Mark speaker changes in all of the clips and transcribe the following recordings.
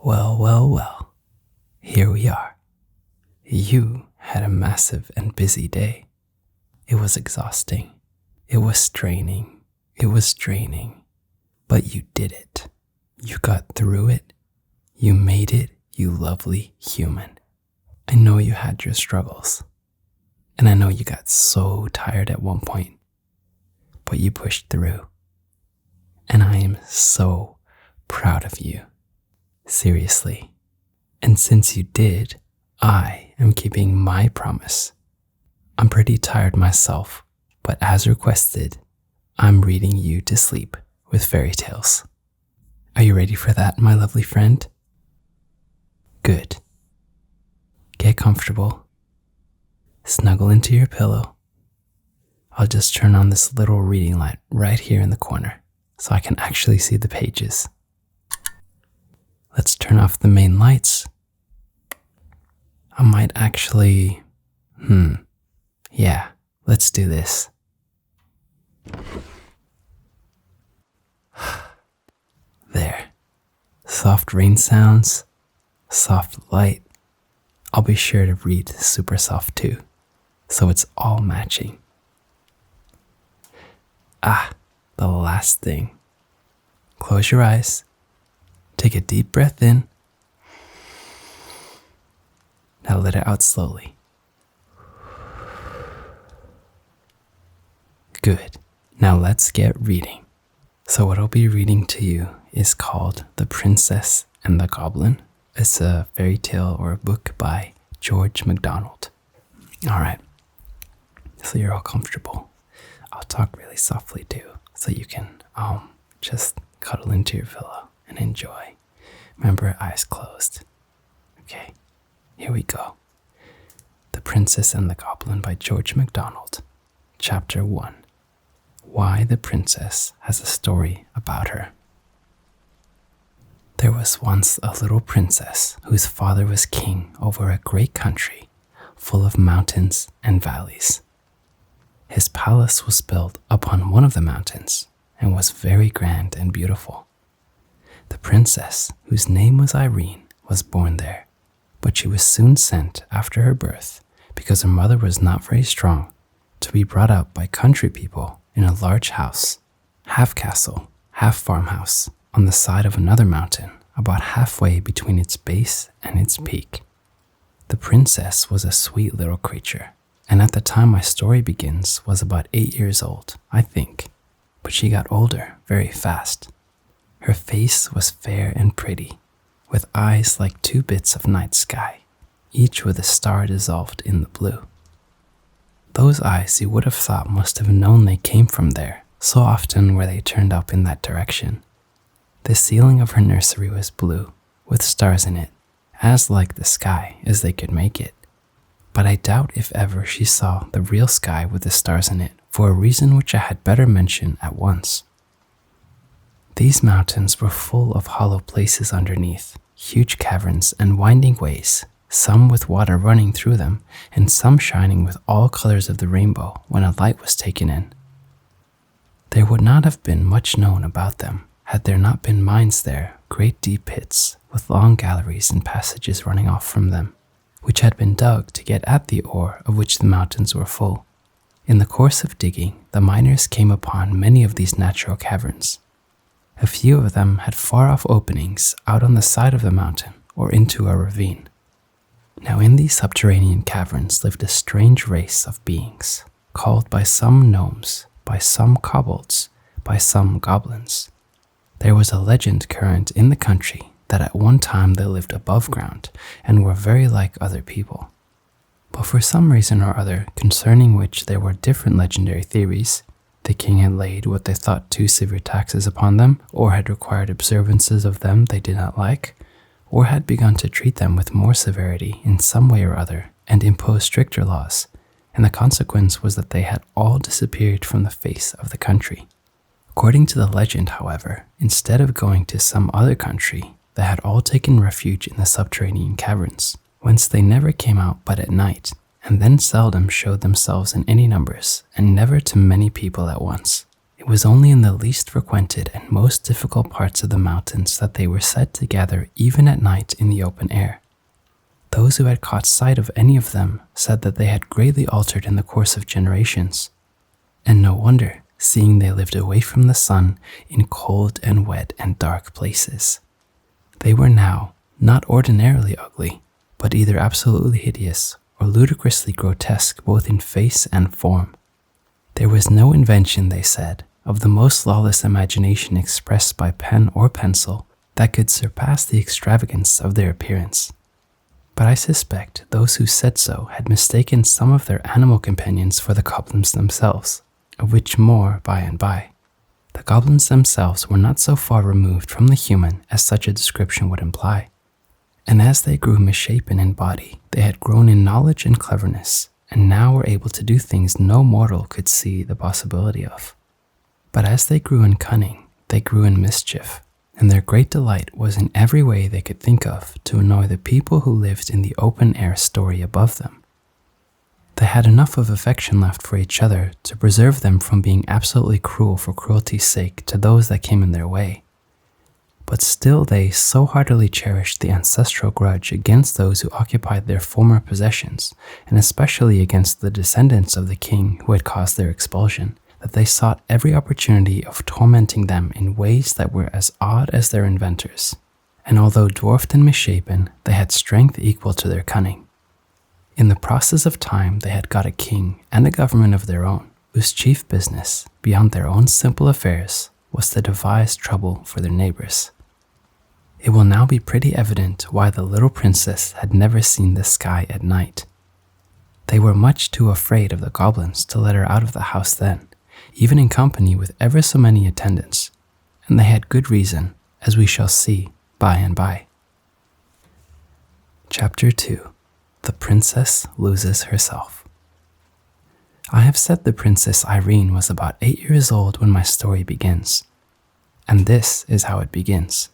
Speaker 1: Well, well, well. Here we are. You had a massive and busy day. It was exhausting. It was straining. It was draining. But you did it. You got through it. You made it, you lovely human. I know you had your struggles. And I know you got so tired at one point. But you pushed through. And I am so proud of you. Seriously. And since you did, I am keeping my promise. I'm pretty tired myself, but as requested, I'm reading you to sleep with fairy tales. Are you ready for that, my lovely friend? Good. Get comfortable. Snuggle into your pillow. I'll just turn on this little reading light right here in the corner so I can actually see the pages. Let's turn off the main lights. I might actually... Yeah, let's do this. There. Soft rain sounds, soft light. I'll be sure to read super soft too, so it's all matching. The last thing. Close your eyes. Take a deep breath in. Now let it out slowly. Good. Now let's get reading. So what I'll be reading to you is called The Princess and the Goblin. It's a fairy tale or a book by George MacDonald. Alright. So you're all comfortable. I'll talk really softly too, so you can just cuddle into your pillow and enjoy. Remember, eyes closed. Okay, here we go. The Princess and the Goblin by George MacDonald. Chapter 1. Why the Princess has a story about her. There was once a little princess whose father was king over a great country full of mountains and valleys. His palace was built upon one of the mountains and was very grand and beautiful. The princess, whose name was Irene, was born there, but she was soon sent after her birth, because her mother was not very strong, to be brought up by country people in a large house, half castle, half farmhouse, on the side of another mountain, about halfway between its base and its peak. The princess was a sweet little creature, and at the time my story begins was about 8 years old, I think, but she got older very fast. Her face was fair and pretty, with eyes like 2 bits of night sky, each with a star dissolved in the blue. Those eyes you would have thought must have known they came from there, so often were they turned up in that direction. The ceiling of her nursery was blue, with stars in it, as like the sky as they could make it. But I doubt if ever she saw the real sky with the stars in it, for a reason which I had better mention at once. These mountains were full of hollow places underneath, huge caverns and winding ways, some with water running through them, and some shining with all colors of the rainbow when a light was taken in. There would not have been much known about them, had there not been mines there, great deep pits, with long galleries and passages running off from them, which had been dug to get at the ore of which the mountains were full. In the course of digging, the miners came upon many of these natural caverns. A few of them had far-off openings out on the side of the mountain or into a ravine. Now in these subterranean caverns lived a strange race of beings, called by some gnomes, by some kobolds, by some goblins. There was a legend current in the country that at one time they lived above ground and were very like other people. But for some reason or other, concerning which there were different legendary theories, the king had laid what they thought too severe taxes upon them, or had required observances of them they did not like, or had begun to treat them with more severity in some way or other, and impose stricter laws, and the consequence was that they had all disappeared from the face of the country. According to the legend, however, instead of going to some other country, they had all taken refuge in the subterranean caverns, whence they never came out but at night, and then seldom showed themselves in any numbers, and never to many people at once. It was only in the least frequented and most difficult parts of the mountains that they were said to gather even at night in the open air. Those who had caught sight of any of them said that they had greatly altered in the course of generations. And no wonder, seeing they lived away from the sun in cold and wet and dark places. They were now not ordinarily ugly, but either absolutely hideous or ludicrously grotesque both in face and form. There was no invention, they said, of the most lawless imagination expressed by pen or pencil that could surpass the extravagance of their appearance. But I suspect those who said so had mistaken some of their animal companions for the goblins themselves, of which more by and by. The goblins themselves were not so far removed from the human as such a description would imply. And as they grew misshapen in body, they had grown in knowledge and cleverness, and now were able to do things no mortal could see the possibility of. But as they grew in cunning, they grew in mischief, and their great delight was in every way they could think of to annoy the people who lived in the open-air story above them. They had enough of affection left for each other to preserve them from being absolutely cruel for cruelty's sake to those that came in their way. But still they so heartily cherished the ancestral grudge against those who occupied their former possessions, and especially against the descendants of the king who had caused their expulsion, that they sought every opportunity of tormenting them in ways that were as odd as their inventors. And although dwarfed and misshapen, they had strength equal to their cunning. In the process of time, they had got a king and a government of their own, whose chief business, beyond their own simple affairs, was to devise trouble for their neighbors. It will now be pretty evident why the little princess had never seen the sky at night. They were much too afraid of the goblins to let her out of the house then, even in company with ever so many attendants, and they had good reason, as we shall see by and by. Chapter 2. The Princess Loses Herself. I have said the Princess Irene was about 8 years old when my story begins, and this is how it begins.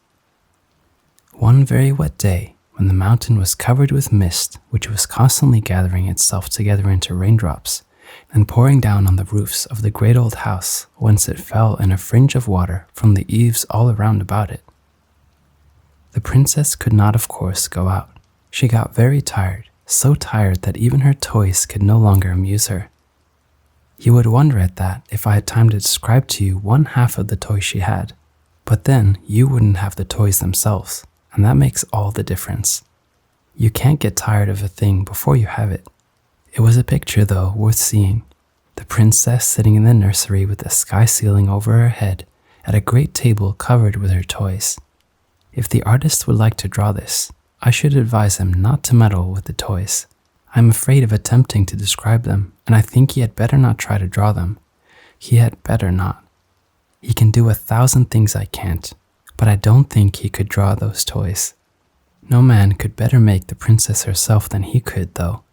Speaker 1: One very wet day, when the mountain was covered with mist which was constantly gathering itself together into raindrops, and pouring down on the roofs of the great old house, whence it fell in a fringe of water from the eaves all around about it. The princess could not, of course, go out. She got very tired, so tired that even her toys could no longer amuse her. You would wonder at that if I had time to describe to you one half of the toys she had, but then you wouldn't have the toys themselves, and that makes all the difference. You can't get tired of a thing before you have it. It was a picture, though, worth seeing. The princess sitting in the nursery with the sky ceiling over her head at a great table covered with her toys. If the artist would like to draw this, I should advise him not to meddle with the toys. I am afraid of attempting to describe them, and I think he had better not try to draw them. He had better not. He can do 1,000 things I can't, but I don't think he could draw those toys. No man could better make the princess herself than he could, though.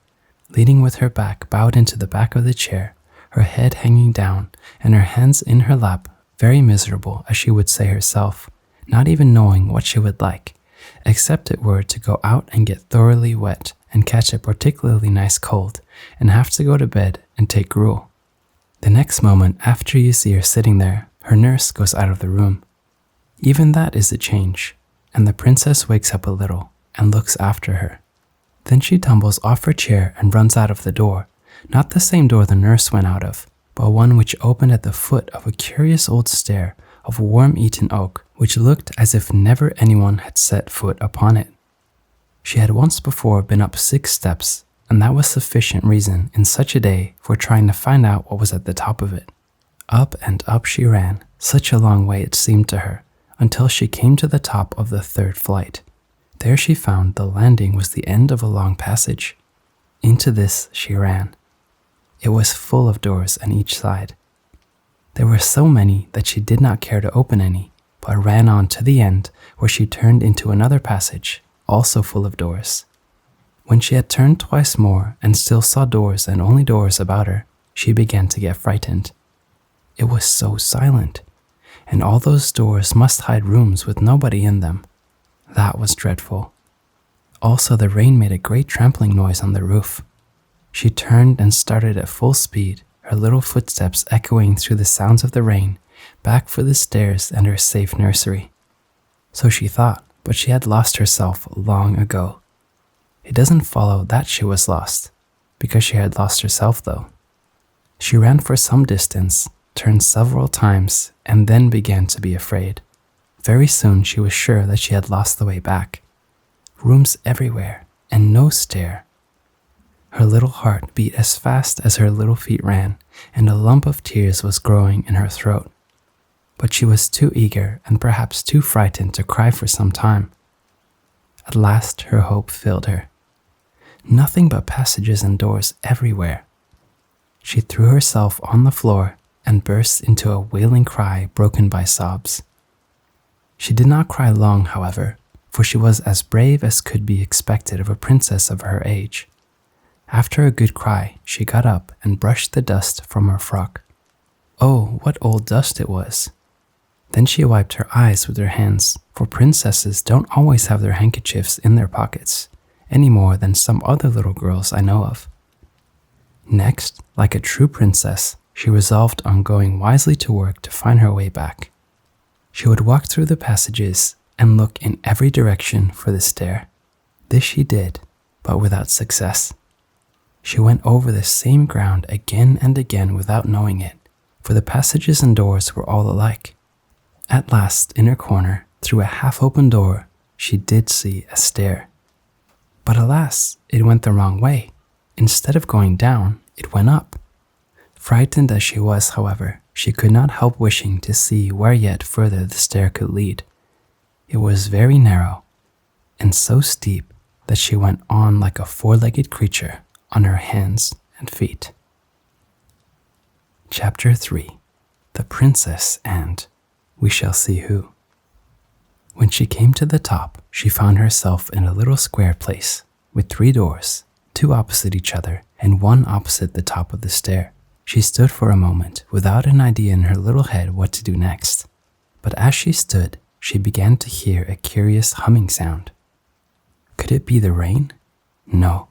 Speaker 1: Leaning with her back bowed into the back of the chair, her head hanging down, and her hands in her lap, very miserable, as she would say herself, not even knowing what she would like, except it were to go out and get thoroughly wet and catch a particularly nice cold, and have to go to bed and take gruel. The next moment after you see her sitting there, her nurse goes out of the room. Even that is a change, and the princess wakes up a little and looks after her. Then she tumbles off her chair and runs out of the door, not the same door the nurse went out of, but one which opened at the foot of a curious old stair of worm-eaten oak, which looked as if never anyone had set foot upon it. She had once before been up 6 steps, and that was sufficient reason in such a day for trying to find out what was at the top of it. Up and up she ran, such a long way it seemed to her, until she came to the top of the 3rd flight. There she found the landing was the end of a long passage. Into this she ran. It was full of doors on each side. There were so many that she did not care to open any, but ran on to the end, where she turned into another passage, also full of doors. When she had turned twice more and still saw doors and only doors about her, she began to get frightened. It was so silent, and all those doors must hide rooms with nobody in them. That was dreadful. Also, the rain made a great trampling noise on the roof. She turned and started at full speed, her little footsteps echoing through the sounds of the rain back for the stairs and her safe nursery. So she thought, but she had lost herself long ago. It doesn't follow that she was lost, because she had lost herself though. She ran for some distance, turned several times, and then began to be afraid. Very soon she was sure that she had lost the way back. Rooms everywhere, and no stair. Her little heart beat as fast as her little feet ran, and a lump of tears was growing in her throat. But she was too eager and perhaps too frightened to cry for some time. At last her hope filled her. Nothing but passages and doors everywhere. She threw herself on the floor and burst into a wailing cry broken by sobs. She did not cry long, however, for she was as brave as could be expected of a princess of her age. After a good cry, she got up and brushed the dust from her frock. Oh, what old dust it was! Then she wiped her eyes with her hands, for princesses don't always have their handkerchiefs in their pockets, any more than some other little girls I know of. Next, like a true princess, she resolved on going wisely to work to find her way back. She would walk through the passages and look in every direction for the stair. This she did, but without success. She went over the same ground again and again without knowing it, for the passages and doors were all alike. At last, in her corner, through a half-open door, she did see a stair. But alas, it went the wrong way. Instead of going down, it went up. Frightened as she was, however, she could not help wishing to see where yet further the stair could lead. It was very narrow, and so steep that she went on like a four-legged creature on her hands and feet. Chapter 3. The Princess and We Shall See Who. When she came to the top, she found herself in a little square place with 3 doors, 2 opposite each other and 1 opposite the top of the stair. She stood for a moment without an idea in her little head what to do next. But as she stood, she began to hear a curious humming sound. Could it be the rain? No.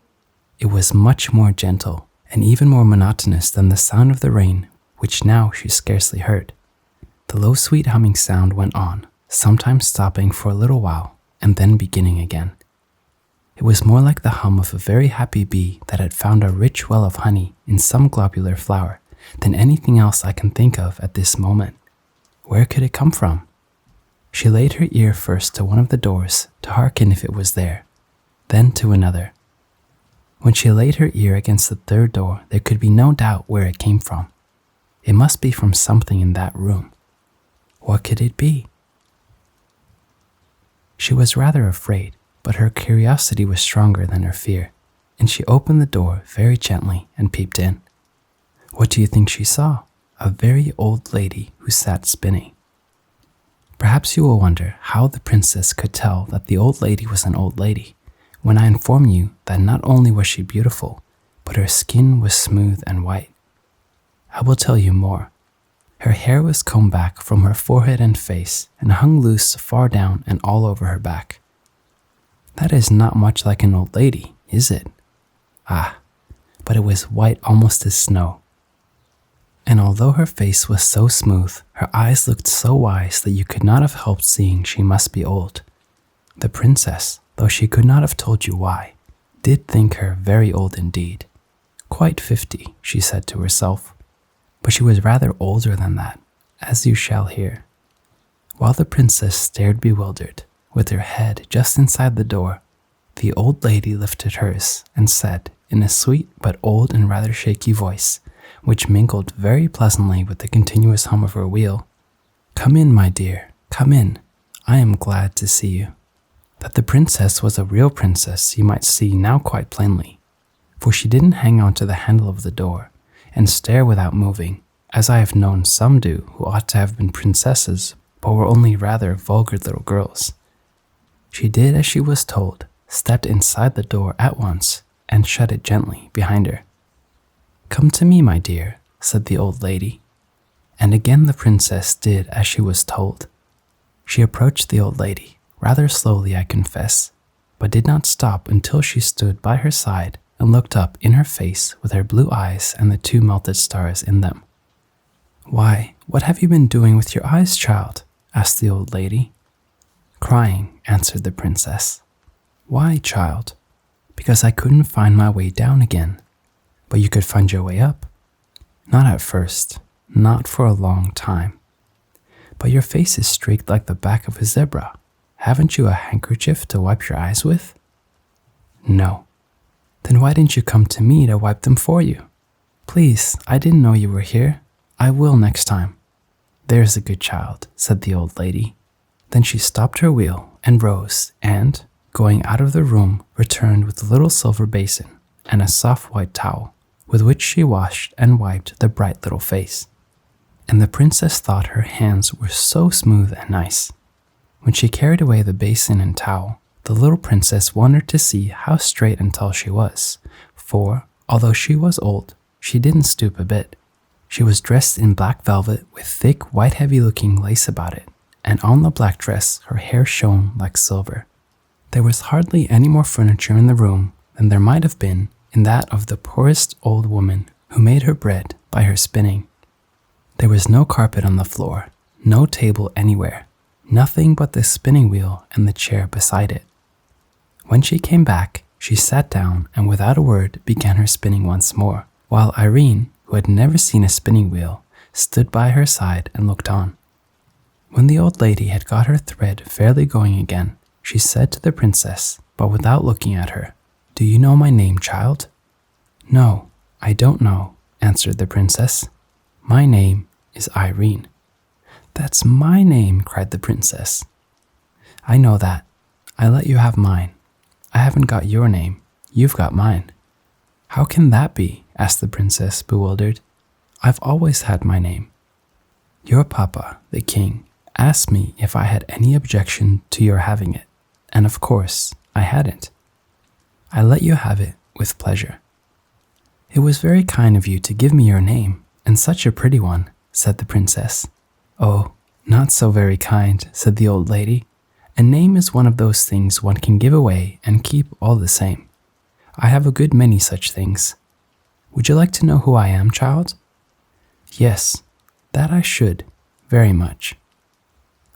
Speaker 1: It was much more gentle and even more monotonous than the sound of the rain, which now she scarcely heard. The low sweet humming sound went on, sometimes stopping for a little while and then beginning again. It was more like the hum of a very happy bee that had found a rich well of honey in some globular flower than anything else I can think of at this moment. Where could it come from? She laid her ear first to one of the doors to hearken if it was there, then to another. When she laid her ear against the 3rd door, there could be no doubt where it came from. It must be from something in that room. What could it be? She was rather afraid, but her curiosity was stronger than her fear, and she opened the door very gently and peeped in. What do you think she saw? A very old lady who sat spinning. Perhaps you will wonder how the princess could tell that the old lady was an old lady, when I inform you that not only was she beautiful, but her skin was smooth and white. I will tell you more. Her hair was combed back from her forehead and face and hung loose far down and all over her back. That is not much like an old lady, is it? Ah, but it was white almost as snow. And although her face was so smooth, her eyes looked so wise that you could not have helped seeing she must be old. The princess, though she could not have told you why, did think her very old indeed. Quite 50, she said to herself. But she was rather older than that, as you shall hear. While the princess stared bewildered, with her head just inside the door, the old lady lifted hers and said, in a sweet but old and rather shaky voice, which mingled very pleasantly with the continuous hum of her wheel, "Come in, my dear, come in. I am glad to see you." That the princess was a real princess you might see now quite plainly, for she didn't hang on to the handle of the door and stare without moving, as I have known some do who ought to have been princesses but were only rather vulgar little girls. She did as she was told, stepped inside the door at once, and shut it gently behind her. "Come to me, my dear," said the old lady. And again the princess did as she was told. She approached the old lady, rather slowly I confess, but did not stop until she stood by her side and looked up in her face with her blue eyes and the 2 melted stars in them. "Why, what have you been doing with your eyes, child?" asked the old lady. "Crying," answered the princess. "Why, child?" "Because I couldn't find my way down again." "But you could find your way up." "Not at first, not for a long time." "But your face is streaked like the back of a zebra. Haven't you a handkerchief to wipe your eyes with?" "No." "Then why didn't you come to me to wipe them for you?" "Please, I didn't know you were here. I will next time." "There's a good child," said the old lady. Then she stopped her wheel and rose and, going out of the room, returned with a little silver basin and a soft white towel, with which she washed and wiped the bright little face. And the princess thought her hands were so smooth and nice. When she carried away the basin and towel, the little princess wondered to see how straight and tall she was, for, although she was old, she didn't stoop a bit. She was dressed in black velvet with thick, white, heavy-looking lace about it, and on the black dress her hair shone like silver. There was hardly any more furniture in the room than there might have been in that of the poorest old woman who made her bread by her spinning. There was no carpet on the floor, no table anywhere, nothing but the spinning wheel and the chair beside it. When she came back, she sat down and without a word began her spinning once more, while Irene, who had never seen a spinning wheel, stood by her side and looked on. When the old lady had got her thread fairly going again, she said to the princess, but without looking at her, "Do you know my name, child?" "No, I don't know," answered the princess. "My name is Irene." "That's my name," cried the princess. "I know that. I let you have mine. I haven't got your name. You've got mine." "How can that be?" asked the princess, bewildered. "I've always had my name." "Your papa, the king, asked me if I had any objection to your having it, and of course I hadn't. I let you have it with pleasure." "It was very kind of you to give me your name, and such a pretty one," said the princess. "Oh, not so very kind," said the old lady. "A name is one of those things one can give away and keep all the same. I have a good many such things. Would you like to know who I am, child?" "Yes, that I should, very much."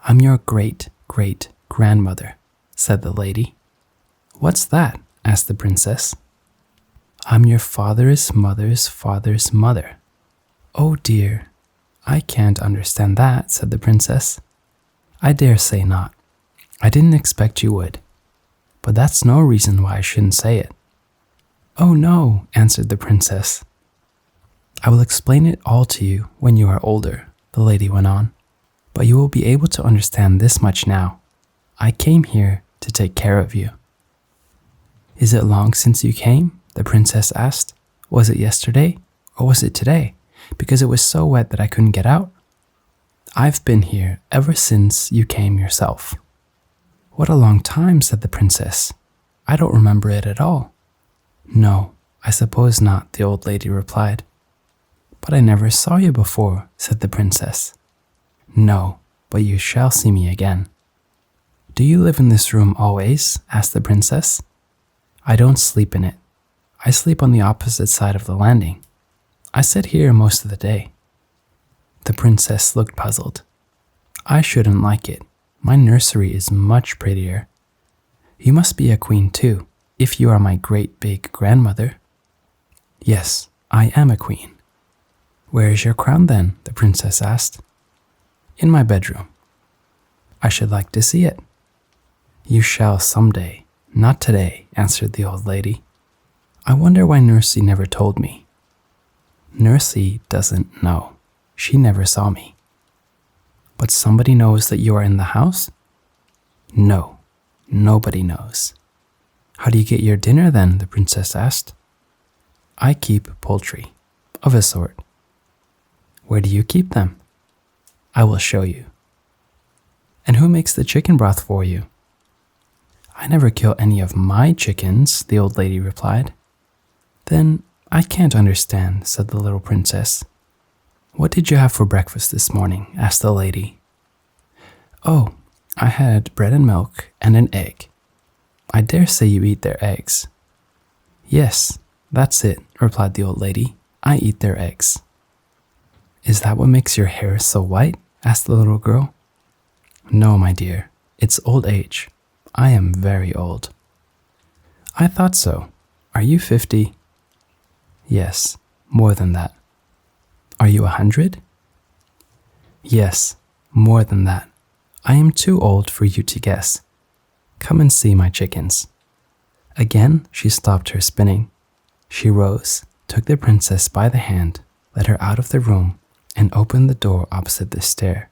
Speaker 1: "I'm your great-great-grandmother," said the lady. "What's that?" asked the princess. "I'm your father's mother's father's mother." "Oh dear, I can't understand that," said the princess. "I dare say not. I didn't expect you would. But that's no reason why I shouldn't say it." "Oh no," answered the princess. "I will explain it all to you when you are older," the lady went on. "But you will be able to understand this much now. I came here to take care of you." "Is it long since you came?" the princess asked. "Was it yesterday, or was it today? Because it was so wet that I couldn't get out." "I've been here ever since you came yourself." "What a long time," said the princess. "I don't remember it at all." "No, I suppose not," the old lady replied. "But I never saw you before," said the princess. "No, but you shall see me again." "Do you live in this room always?" asked the princess. "I don't sleep in it. I sleep on the opposite side of the landing. I sit here most of the day." The princess looked puzzled. "I shouldn't like it. My nursery is much prettier. You must be a queen too, if you are my great big grandmother." "Yes, I am a queen." "Where is your crown then?" the princess asked. "In my bedroom." "I should like to see it." "You shall someday, not today," answered the old lady. "I wonder why Nursey never told me." "Nursey doesn't know. She never saw me." "But somebody knows that you are in the house?" "No, nobody knows." "How do you get your dinner then?" the princess asked. "I keep poultry, of a sort." "Where do you keep them?" "I will show you." "And who makes the chicken broth for you?" "I never kill any of my chickens," the old lady replied. "Then I can't understand," said the little princess. "What did you have for breakfast this morning?" asked the lady. "Oh, I had bread and milk and an egg." "I dare say you eat their eggs." "Yes, that's it," replied the old lady. "I eat their eggs." Is that what makes your hair so white? Asked the little girl. No, my dear, it's old age. I am very old. I thought so. Are you 50? Yes, more than that. Are you 100? Yes, more than that. I am too old for you to guess. Come and see my chickens. Again, she stopped her spinning. She rose, took the princess by the hand, led her out of the room, and opened the door opposite the stair.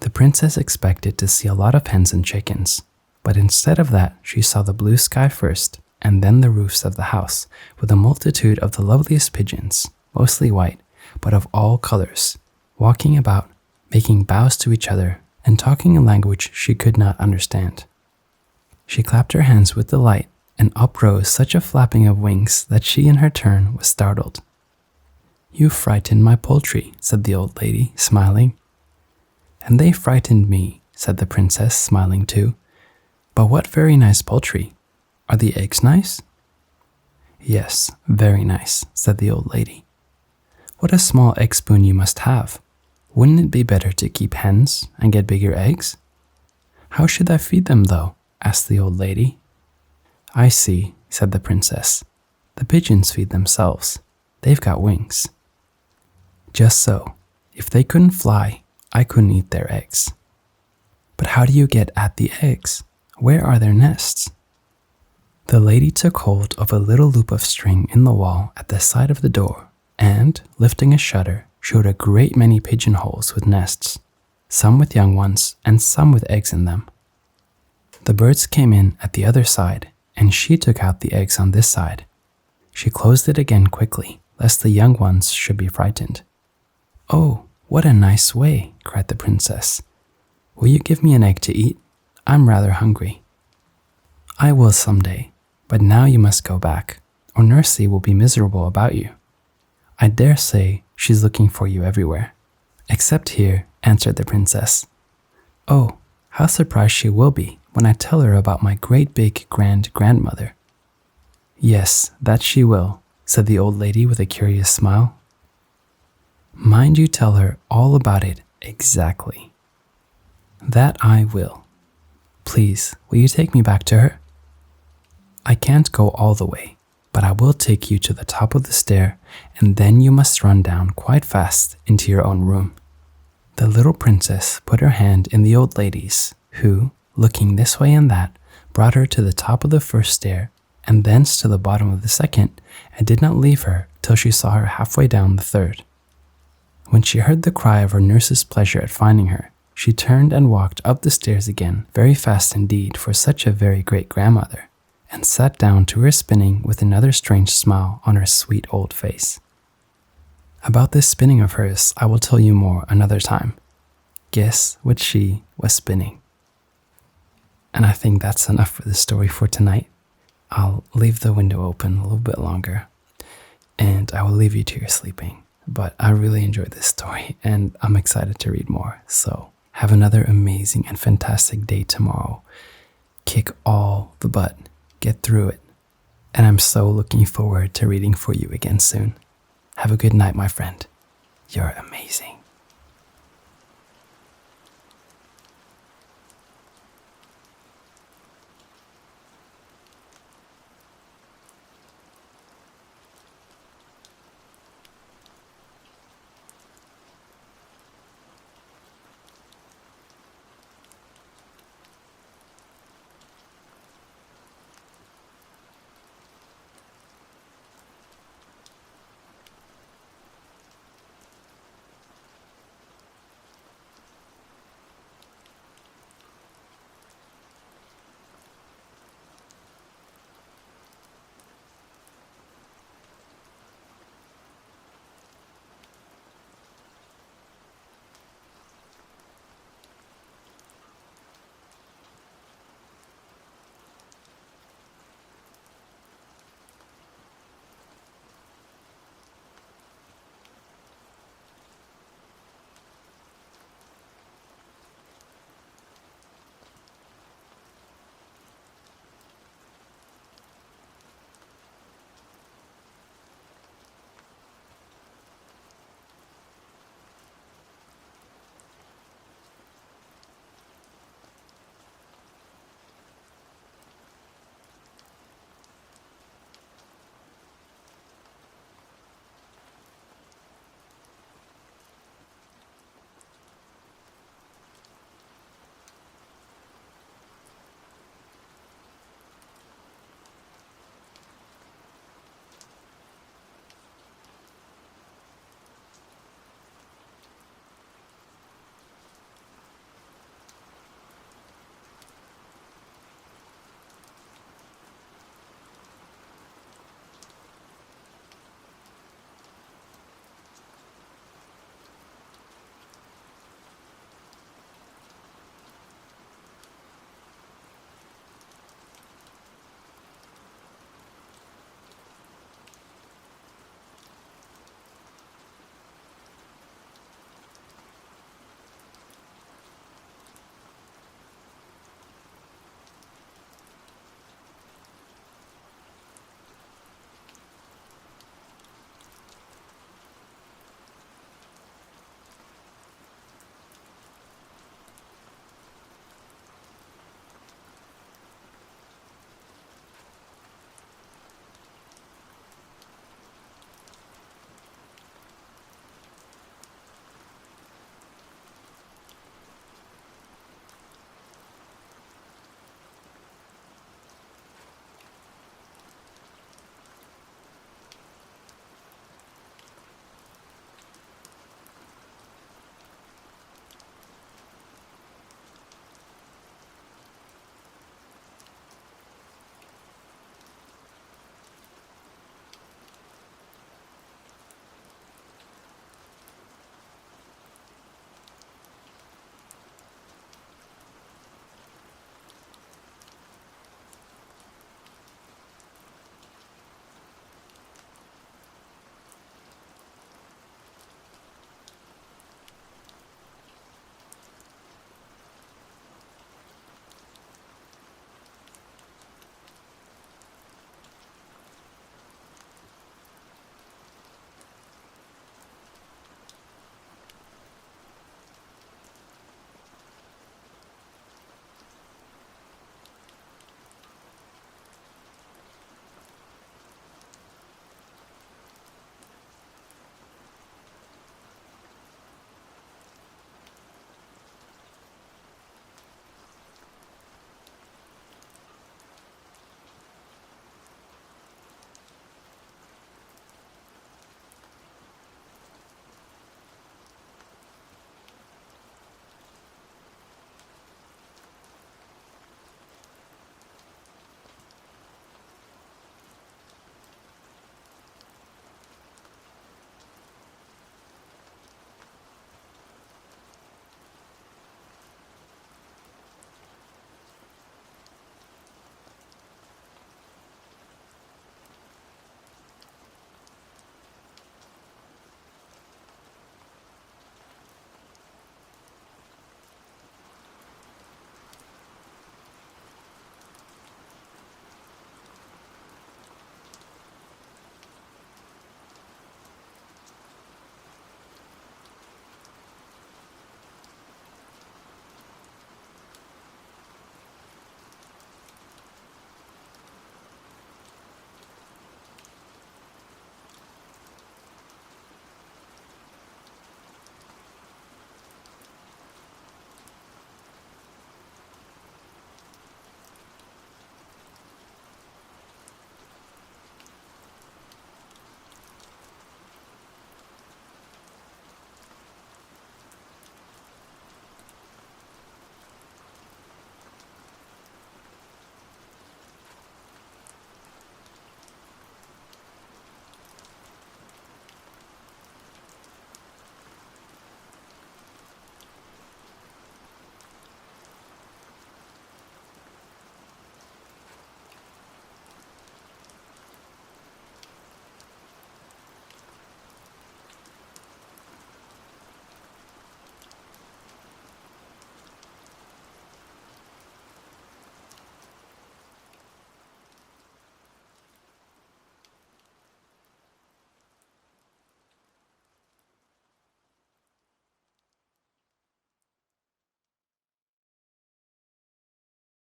Speaker 1: The princess expected to see a lot of hens and chickens, but instead of that, she saw the blue sky first, and then the roofs of the house, with a multitude of the loveliest pigeons, mostly white, but of all colors, walking about, making bows to each other, and talking a language she could not understand. She clapped her hands with delight, and up rose such a flapping of wings that she in her turn was startled. You frightened my poultry, said the old lady, smiling. And they frightened me, said the princess, smiling too. But what very nice poultry. Are the eggs nice? Yes, very nice, said the old lady. What a small egg spoon you must have. Wouldn't it be better to keep hens and get bigger eggs? How should I feed them, though? Asked the old lady. I see, said the princess. The pigeons feed themselves. They've got wings. Just so. If they couldn't fly, I couldn't eat their eggs. But how do you get at the eggs? Where are their nests? The lady took hold of a little loop of string in the wall at the side of the door and, lifting a shutter, showed a great many pigeonholes with nests, some with young ones and some with eggs in them. The birds came in at the other side, and she took out the eggs on this side. She closed it again quickly, lest the young ones should be frightened. Oh, what a nice way, cried the princess. Will you give me an egg to eat? I'm rather hungry. I will someday, but now you must go back, or Nursey will be miserable about you. I dare say she's looking for you everywhere. Except here, answered the princess. Oh, how surprised she will be when I tell her about my great big grandmother. Yes, that she will, said the old lady with a curious smile. Mind you tell her all about it exactly. That I will. Please, will you take me back to her? I can't go all the way, but I will take you to the top of the stair, and then you must run down quite fast into your own room. The little princess put her hand in the old lady's, who, looking this way and that, brought her to the top of the first stair, and thence to the bottom of the second, and did not leave her till she saw her halfway down the third. When she heard the cry of her nurse's pleasure at finding her, she turned and walked up the stairs again, very fast indeed for such a very great grandmother, and sat down to her spinning with another strange smile on her sweet old face. About this spinning of hers I will tell you more another time. Guess what she was spinning. And I think that's enough for the story for tonight. I'll leave the window open a little bit longer, and I will leave you to your sleeping. But I really enjoyed this story, and I'm excited to read more. So have another amazing and fantastic day tomorrow. Kick all the butt. Get through it. And I'm so looking forward to reading for you again soon. Have a good night, my friend. You're amazing.